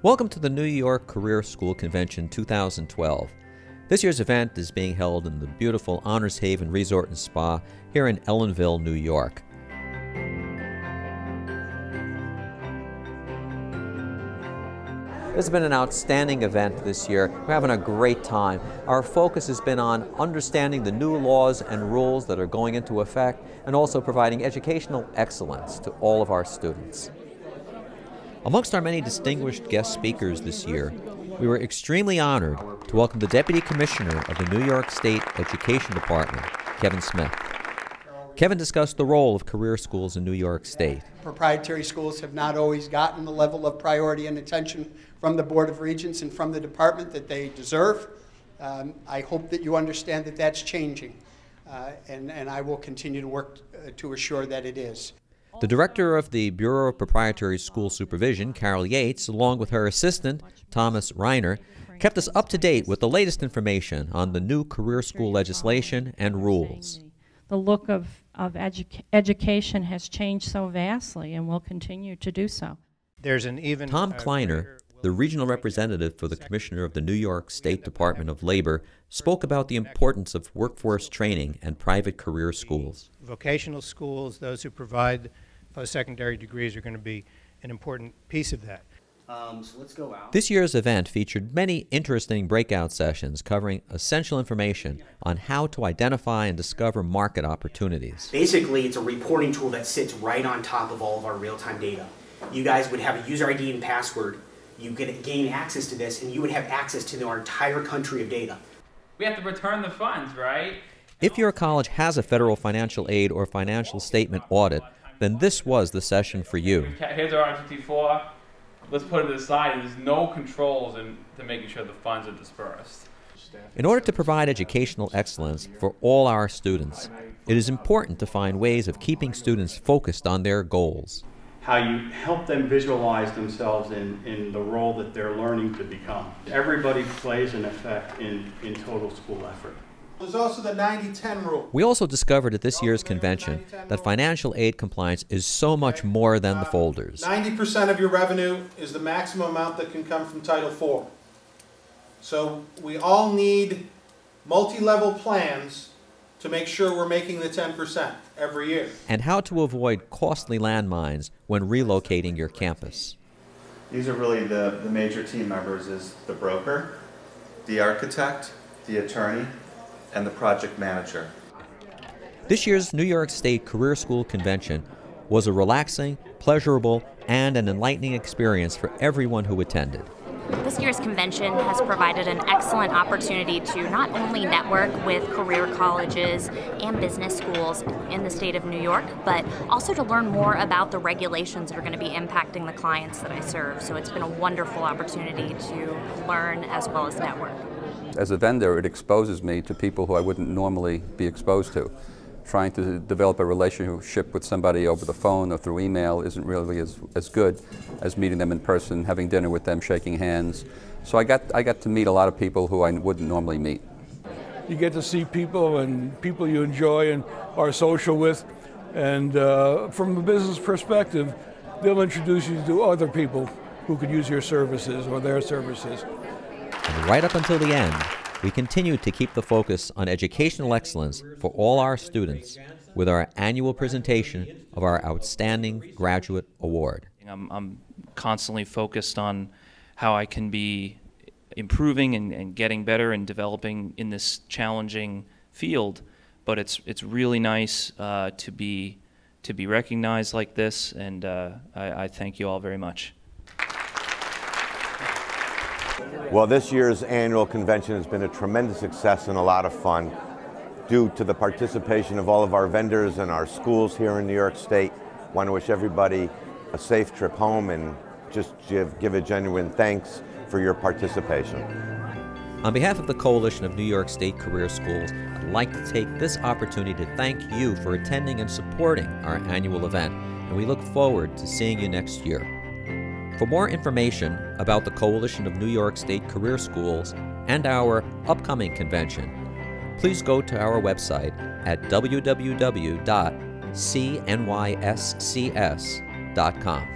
Welcome to the New York Career School Convention 2012. This year's event is being held in the beautiful Honors Haven Resort and Spa here in Ellenville, New York. This has been an outstanding event this year. We're having a great time. Our focus has been on understanding the new laws and rules that are going into effect and also providing educational excellence to all of our students. Amongst our many distinguished guest speakers this year, we were extremely honored to welcome the Deputy Commissioner of the New York State Education Department, Kevin Smith. Kevin discussed the role of career schools in New York State. Proprietary schools have not always gotten the level of priority and attention from the Board of Regents and from the department that they deserve. I hope that you understand that that's changing, and I will continue to work to assure that it is. The director of the Bureau of Proprietary School Supervision, Carol Yates, along with her assistant, Thomas Reiner, kept us up to date with the latest information on the new career school legislation and rules. The look of education has changed so vastly and will continue to do so. Tom Kleiner, the regional representative for the Commissioner of the New York State Department of Labor, spoke about the importance of workforce training and private career schools. Vocational schools, those who provide post-secondary degrees, are going to be an important piece of that. So let's go out. This year's event featured many interesting breakout sessions covering essential information on how to identify and discover market opportunities. Basically, it's a reporting tool that sits right on top of all of our real-time data. You guys would have a user ID and password. You could gain access to this, and you would have access to our entire country of data. We have to return the funds, right? If your college has a federal financial aid or financial statement audit, then this was the session for you. Here's our R54. Let's put it aside. There's no controls into making sure the funds are dispersed. In order to provide educational excellence for all our students, it is important to find ways of keeping students focused on their goals. How you help them visualize themselves in the role that they're learning to become. Everybody plays an effect in total school effort. There's also the 90-10 rule. We also discovered at this year's convention that financial aid compliance is so much more than the folders. 90% of your revenue is the maximum amount that can come from Title IV. So we all need multi-level plans to make sure we're making the 10% every year. And how to avoid costly landmines when relocating your campus. These are really the major team members: is the broker, the architect, the attorney, and the project manager. This year's New York State Career School Convention was a relaxing, pleasurable, and an enlightening experience for everyone who attended. This year's convention has provided an excellent opportunity to not only network with career colleges and business schools in the state of New York, but also to learn more about the regulations that are going to be impacting the clients that I serve. So it's been a wonderful opportunity to learn as well as network. As a vendor, it exposes me to people who I wouldn't normally be exposed to. Trying to develop a relationship with somebody over the phone or through email isn't really as good as meeting them in person, having dinner with them, shaking hands. So I got to meet a lot of people who I wouldn't normally meet. You get to see people and people you enjoy and are social with, and from a business perspective, they'll introduce you to other people who could use your services or their services. And right up until the end, we continue to keep the focus on educational excellence for all our students with our annual presentation of our Outstanding Graduate Award. I'm constantly focused on how I can be improving and getting better and developing in this challenging field, but it's really nice to be recognized like this, and I thank you all very much. Well, this year's annual convention has been a tremendous success and a lot of fun due to the participation of all of our vendors and our schools here in New York State. I want to wish everybody a safe trip home and just give a genuine thanks for your participation. On behalf of the Coalition of New York State Career Schools, I'd like to take this opportunity to thank you for attending and supporting our annual event, and we look forward to seeing you next year. For more information about the Coalition of New York State Career Schools and our upcoming convention, please go to our website at www.cnyscs.com.